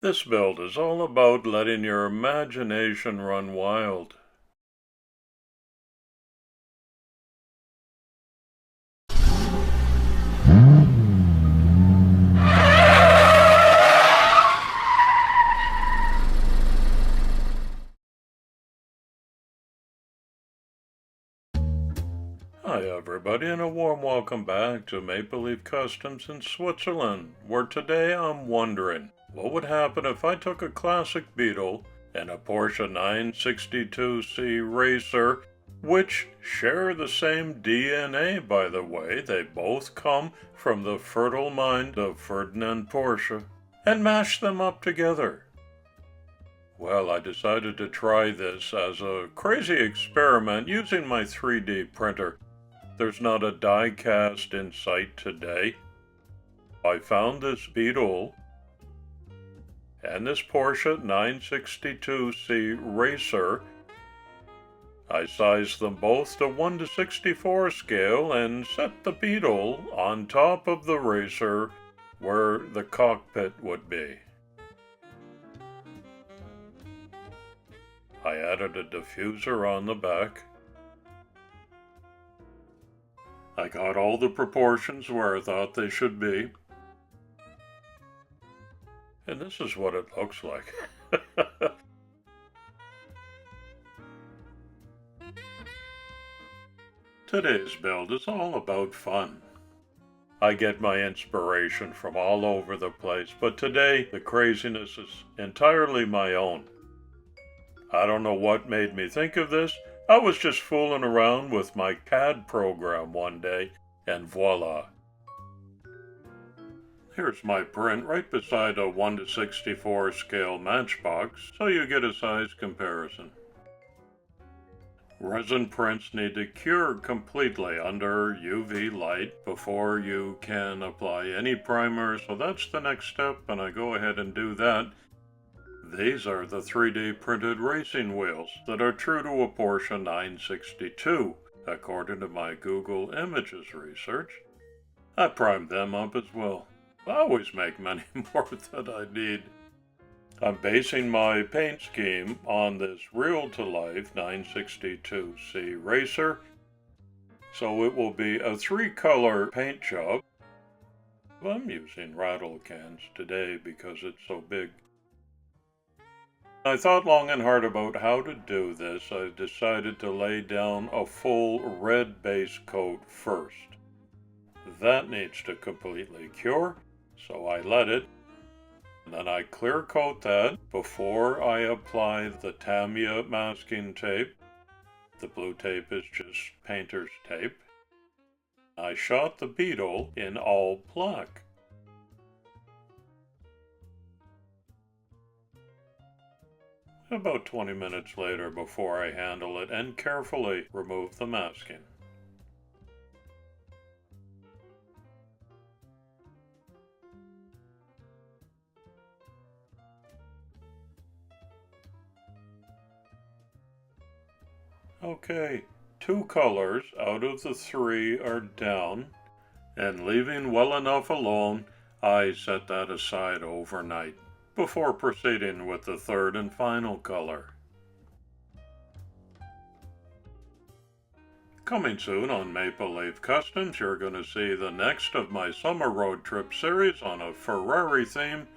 This build is all about letting your imagination run wild. Hi everybody and a warm welcome back to Maple Leaf Customs in Switzerland, where today I'm wondering, what would happen if I took a classic Beetle and a Porsche 962C Racer, which share the same DNA by the way, they both come from the fertile mind of Ferdinand Porsche, and mash them up together? Well, I decided to try this as a crazy experiment using my 3D printer. There's not a die cast in sight today. I found this Beetle and this Porsche 962C Racer. I sized them both to 1:64 scale and set the Beetle on top of the Racer where the cockpit would be. I added a diffuser on the back. I got all the proportions where I thought they should be. And this is what it looks like. Today's build is all about fun. I get my inspiration from all over the place, but today the craziness is entirely my own. I don't know what made me think of this. I was just fooling around with my CAD program one day, and voila. Here's my print right beside a 1:64 scale matchbox, so you get a size comparison. Resin prints need to cure completely under UV light before you can apply any primer, so that's the next step, and I go ahead and do that. These are the 3D printed racing wheels that are true to a Porsche 962, according to my Google Images research. I primed them up as well. I always make many more than I need. I'm basing my paint scheme on this real-to-life 962C Racer, so it will be a 3-color paint job. I'm using rattle cans today because it's so big. I thought long and hard about how to do this. I decided to lay down a full red base coat first. That needs to completely cure, so I let it. And then I clear coat that before I apply the Tamiya masking tape. The blue tape is just painter's tape. I shot the Beetle in all black. About 20 minutes later before I handle it and carefully remove the masking. Okay, 2 colors out of the 3 are down, and leaving well enough alone, I set that aside overnight before proceeding with the 3rd and final color. Coming soon on Maple Leaf Customs, you're going to see the next of my summer road trip series on a Ferrari theme.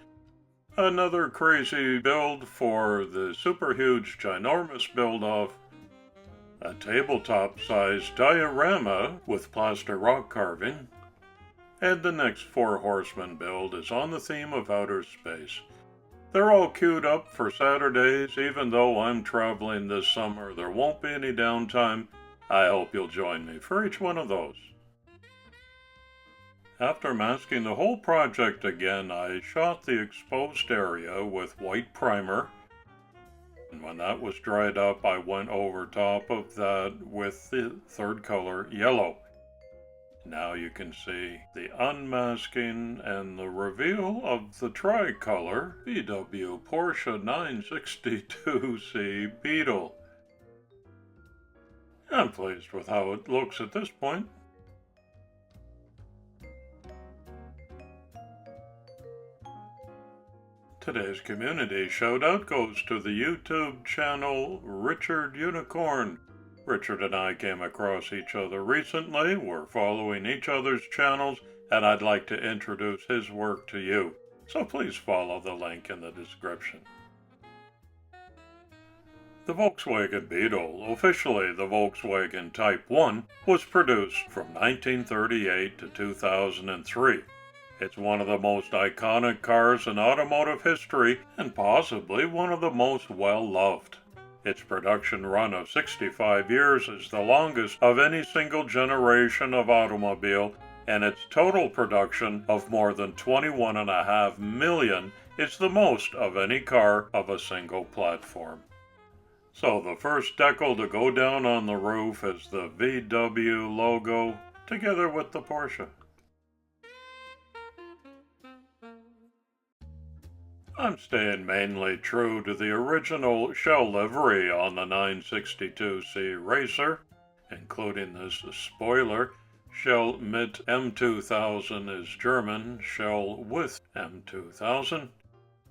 Another crazy build for the super huge ginormous build-off. A tabletop-sized diorama with plaster rock carving. And the next 4 horsemen build is on the theme of outer space. They're all queued up for Saturdays. Even though I'm traveling this summer, there won't be any downtime. I hope you'll join me for each one of those. After masking the whole project again, I shot the exposed area with white primer. And when that was dried up, I went over top of that with the 3rd color, yellow. Now you can see the unmasking and the reveal of the tricolor VW Porsche 962C Beetle. I'm pleased with how it looks at this point. Today's community shoutout goes to the YouTube channel Richard Unicorn. Richard and I came across each other recently. We're following each other's channels, and I'd like to introduce his work to you. So please follow the link in the description. The Volkswagen Beetle, officially the Volkswagen Type 1, was produced from 1938 to 2003. It's one of the most iconic cars in automotive history and possibly one of the most well-loved. Its production run of 65 years is the longest of any single generation of automobile, and its total production of more than 21.5 million is the most of any car of a single platform. So the first decal to go down on the roof is the VW logo, together with the Porsche. I'm staying mainly true to the original shell livery on the 962C Racer, including this spoiler. Shell mit M2000 is German, shell with M2000.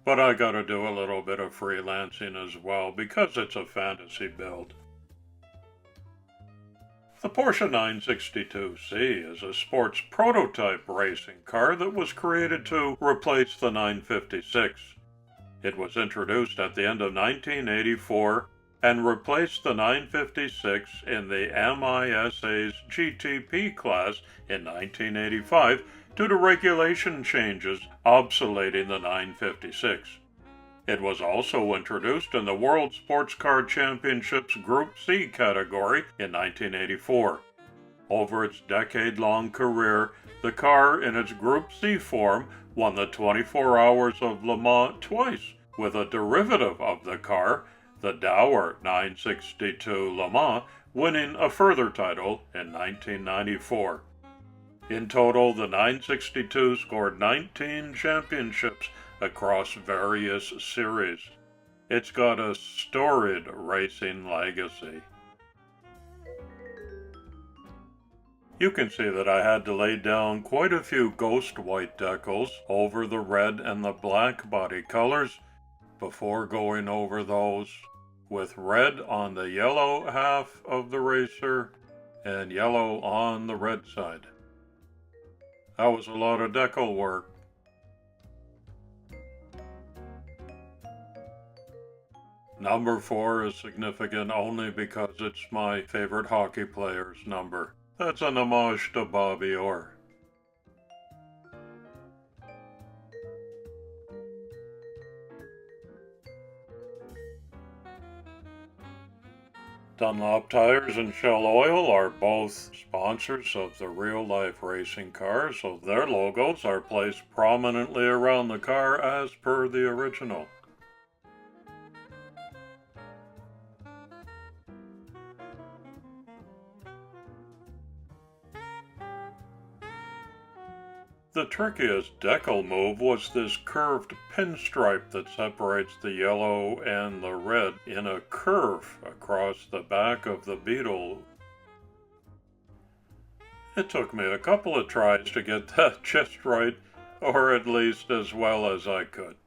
But I gotta do a little bit of freelancing as well because it's a fantasy build. The Porsche 962C is a sports prototype racing car that was created to replace the 956. It was introduced at the end of 1984 and replaced the 956 in the MISA's GTP class in 1985 due to regulation changes obsoleting the 956. It was also introduced in the World Sportscar Championships Group C category in 1984. Over its decade-long career, the car in its Group C form won the 24 Hours of Le Mans twice, with a derivative of the car, the Dauer 962 Le Mans, winning a further title in 1994. In total, the 962 scored 19 championships across various series. It's got a storied racing legacy. You can see that I had to lay down quite a few ghost white decals over the red and the black body colors before going over those with red on the yellow half of the racer and yellow on the red side. That was a lot of decal work. Number 4 is significant only because it's my favorite hockey player's number. That's an homage to Bobby Orr. Dunlop Tires and Shell Oil are both sponsors of the real-life racing car, so their logos are placed prominently around the car as per the original. The trickiest decal move was this curved pinstripe that separates the yellow and the red in a curve across the back of the Beetle. It took me a couple of tries to get that just right, or at least as well as I could.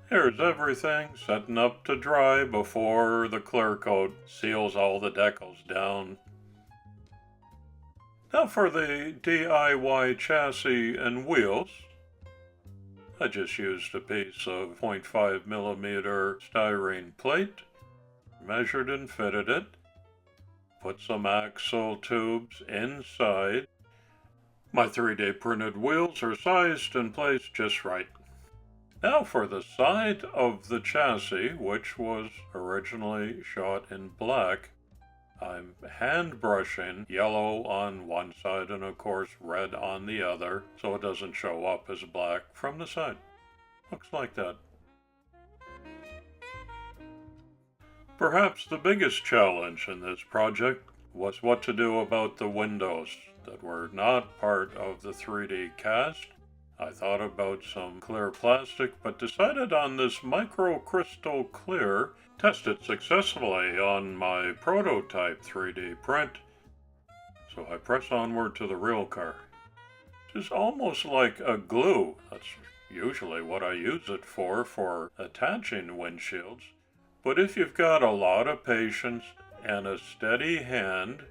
Here's everything setting up to dry before the clear coat seals all the decals down. Now for the DIY chassis and wheels, I just used a piece of 0.5mm styrene plate, measured and fitted it, put some axle tubes inside. My 3D printed wheels are sized and placed just right. Now for the side of the chassis, which was originally shot in black, I'm hand brushing yellow on one side and of course red on the other so it doesn't show up as black from the side. Looks like that. Perhaps the biggest challenge in this project was what to do about the windows that were not part of the 3D cast. I thought about some clear plastic, but decided on this micro Kristal Klear, tested successfully on my prototype 3D print. So I press onward to the real car. It's almost like a glue. That's usually what I use it for attaching windshields. But if you've got a lot of patience and a steady hand,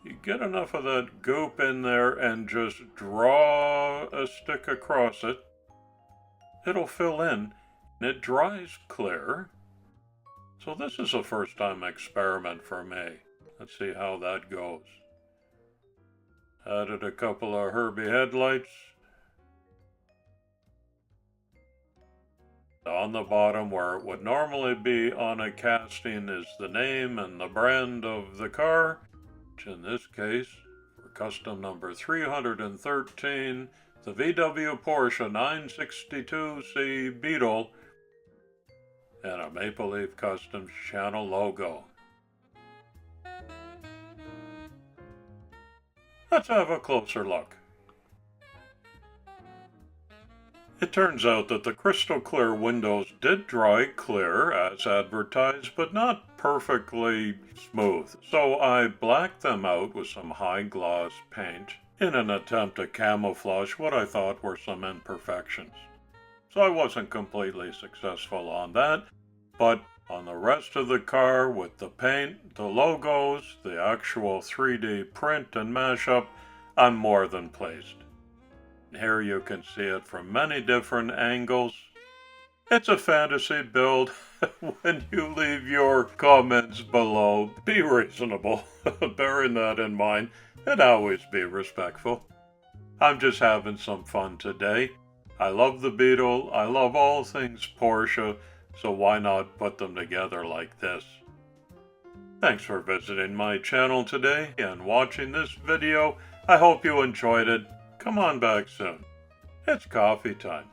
you get enough of that goop in there and just draw a stick across it. It'll fill in, and it dries clear. So this is a first-time experiment for me. Let's see how that goes. Added a couple of Herbie headlights. On the bottom, where it would normally be on a casting, is the name and the brand of the car, which in this case, for custom number 313, the VW Porsche 962C Beetle, and a Maple Leaf Customs channel logo. Let's have a closer look. It turns out that the Kristal Klear windows did dry clear as advertised, but not perfectly smooth. So I blacked them out with some high gloss paint in an attempt to camouflage what I thought were some imperfections. So I wasn't completely successful on that, but on the rest of the car, with the paint, the logos, the actual 3D print and mashup, I'm more than pleased. Here you can see it from many different angles. It's a fantasy build. When you leave your comments below, be reasonable, bearing that in mind, and always be respectful. I'm just having some fun today. I love the Beetle, I love all things Porsche, so why not put them together like this? Thanks for visiting my channel today and watching this video. I hope you enjoyed it. Come on back soon. It's coffee time.